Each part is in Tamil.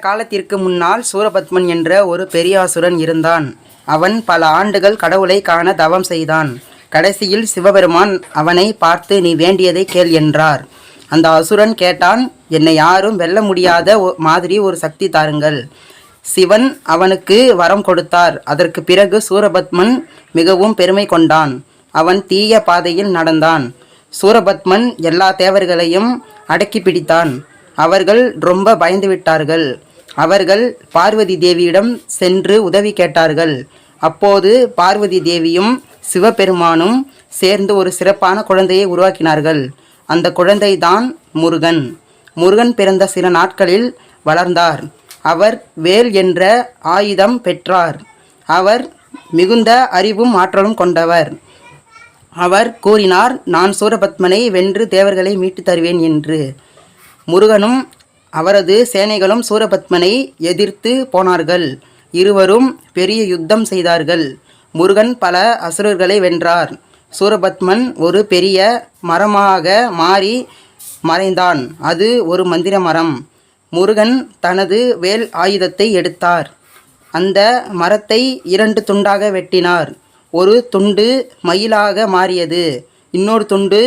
காலத்திற்கு முன்னால் சூரபத்மன் என்ற ஒரு பெரியாசுரன் இருந்தான். அவன் பல ஆண்டுகள் கடவுளை காண தவம் செய்தான். கடைசியில் சிவபெருமான் அவனை பார்த்து, நீ வேண்டியதை கேள் என்றார். அந்த அசுரன் கேட்டான், என்னை யாரும் வெல்ல முடியாத மாதிரி ஒரு சக்தி தாருங்கள். சிவன் அவனுக்கு வரம் கொடுத்தார். அதற்கு பிறகு சூரபத்மன் மிகவும் பெருமை கொண்டான். அவன் தீய பாதையில் நடந்தான். சூரபத்மன் எல்லா தேவர்களையும் அடக்கி பிடித்தான். அவர்கள் ரொம்ப பயந்து விட்டார்கள். அவர்கள் பார்வதி தேவியிடம் சென்று உதவி கேட்டார்கள். அப்போது பார்வதி தேவியும் சிவபெருமானும் சேர்ந்து ஒரு சிறப்பான குழந்தையை உருவாக்கினார்கள். அந்த குழந்தை தான் முருகன். முருகன் பிறந்த சில நாட்களில் வளர்ந்தார். அவர் வேல் என்ற ஆயுதம் பெற்றார். அவர் மிகுந்த அறிவும் ஆற்றலும் கொண்டவர். அவர் கூறினார், நான் சூரபத்மனை வென்று தேவர்களை மீட்டு தருவேன் என்று. முருகனும் அவரது சேனைகளும் சூரபத்மனை எதிர்த்து போனார்கள். இருவரும் பெரிய யுத்தம் செய்தார்கள். முருகன் பல அசுரர்களை வென்றார். சூரபத்மன் ஒரு பெரிய மரமாக மாறி மறைந்தான். அது ஒரு மந்திர மரம். முருகன் தனது வேல் ஆயுதத்தை எடுத்தார். அந்த மரத்தை 2 துண்டாக வெட்டினார். ஒரு துண்டு மயிலாக மாறியது, இன்னொரு துண்டு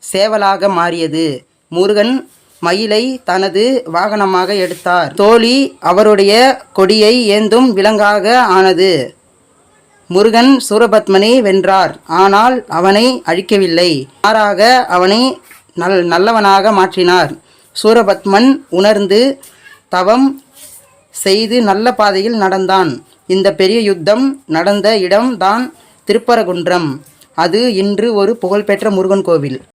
சேவலாக மாறியது. முருகன் மயிலை தனது வாகனமாக எடுத்தார். தோழி அவருடைய கொடியை ஏந்தும் விலங்காக ஆனது. முருகன் சூரபத்மனை வென்றார். ஆனால் அவனை அழிக்கவில்லை. மாறாக அவனை நல்லவனாக மாற்றினார். சூரபத்மன் உணர்ந்து தவம் செய்து நல்ல பாதையில் நடந்தான். இந்த பெரிய யுத்தம் நடந்த இடம் தான் திருப்பரங்குன்றம். அது இன்று ஒரு புகழ்பெற்ற முருகன் கோவில்.